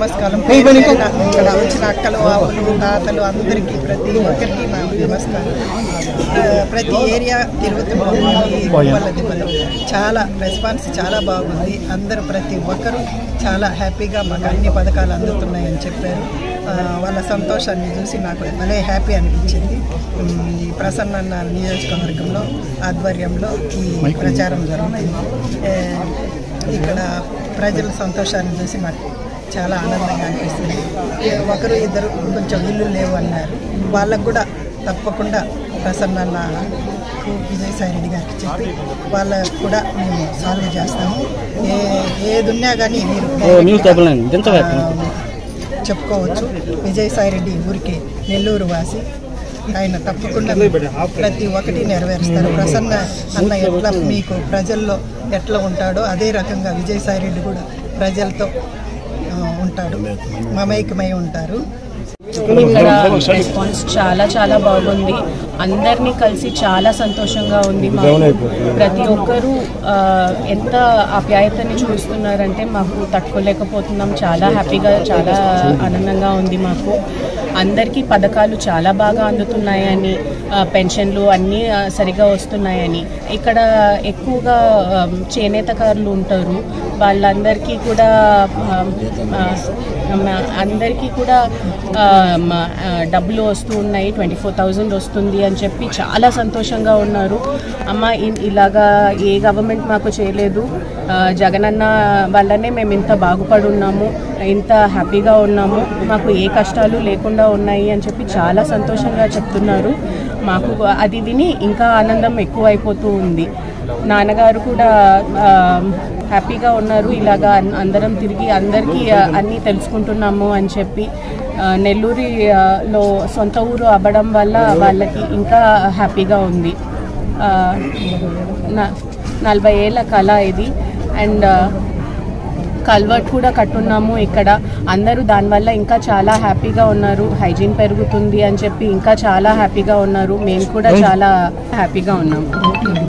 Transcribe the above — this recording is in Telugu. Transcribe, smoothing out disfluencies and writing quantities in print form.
నమస్కారం. ఇక్కడ వచ్చిన అక్కలు, ఆవులు, తాతలు అందరికీ ప్రతి ఒక్కరికి నా నమస్కారం. ప్రతి ఏరియా తిరుగుతున్నాం. చాలా రెస్పాన్స్ చాలా బాగుంది. అందరూ ప్రతి ఒక్కరూ చాలా హ్యాపీగా మాకు అన్ని పథకాలు అందుతున్నాయని చెప్పారు. వాళ్ళ సంతోషాన్ని చూసి నాకు భలే హ్యాపీ అనిపించింది. ఈ ప్రసన్న నియోజకవర్గంలో ఆధ్వర్యంలో ఈ ప్రచారం జరుగుతుంది. ఇక్కడ ప్రజల సంతోషాన్ని చూసి నాకు చాలా ఆనందంగా అనిపిస్తుంది. ఒకరు ఇద్దరు కొంచెం ఇల్లు లేవు అన్నారు. వాళ్ళకు కూడా తప్పకుండా ప్రసన్న విజయసాయి రెడ్డి గారికి చెప్పి వాళ్ళకు కూడా మేము సాల్వ్ చేస్తాము. ఏది ఉన్నా కానీ మీరు చెప్పుకోవచ్చు. విజయసాయి రెడ్డి ఊరికి నెల్లూరు వాసి, ఆయన తప్పకుండా ప్రతి ఒక్కటి నెరవేరుస్తారు. ప్రసన్న అన్న ఎట్లా మీకు ప్రజల్లో ఎట్లా ఉంటాడో అదే రకంగా విజయసాయి రెడ్డి కూడా ప్రజలతో ఉంటాడు, మమైకమై ఉంటారు. ఇక్కడ రెస్పాన్స్ చాలా చాలా బాగుంది. అందరినీ కలిసి చాలా సంతోషంగా ఉంది. ప్రతి ఒక్కరూ ఎంత ఆప్యాయతని చూపిస్తున్నారంటే మాకు తట్టుకోలేకపోతున్నాం. చాలా హ్యాపీగా, చాలా ఆనందంగా ఉంది మాకు. అందరికీ పథకాలు చాలా బాగా అందుతున్నాయని, పెన్షన్లు అన్నీ సరిగా వస్తున్నాయని. ఇక్కడ ఎక్కువగా చేనేతకారులు ఉంటారు. వాళ్ళందరికీ కూడా డబ్బులు వస్తూ ఉన్నాయి. 24,000 వస్తుంది అని చెప్పి చాలా సంతోషంగా ఉన్నారు. అమ్మ ఇలాగా ఏ గవర్నమెంట్ మాకు చేయలేదు, జగనన్న వల్లనే మేము ఇంత బాగుపడి ఉన్నాము, ఇంత హ్యాపీగా ఉన్నాము, మాకు ఏ కష్టాలు లేకుండా ఉన్నాయి అని చెప్పి చాలా సంతోషంగా చెప్తున్నారు. మాకు అది విని ఇంకా ఆనందం ఎక్కువైపోతూ ఉంది. నాన్నగారు కూడా హ్యాపీగా ఉన్నారు. ఇలాగా అందరం తిరిగి అందరికీ అన్నీ తెలుసుకుంటున్నాము అని చెప్పి. నెల్లూరులో సొంత ఊరు అవ్వడం వల్ల వాళ్ళకి ఇంకా హ్యాపీగా ఉంది. 40 ఏళ్ళ కళ ఇది. అండ్ కల్వర్ట్ కూడా కట్టున్నాము ఇక్కడ. అందరూ దానివల్ల ఇంకా చాలా హ్యాపీగా ఉన్నారు. హైజీన్ పెరుగుతుంది అని చెప్పి ఇంకా చాలా హ్యాపీగా ఉన్నారు. మేము కూడా చాలా హ్యాపీగా ఉన్నాము.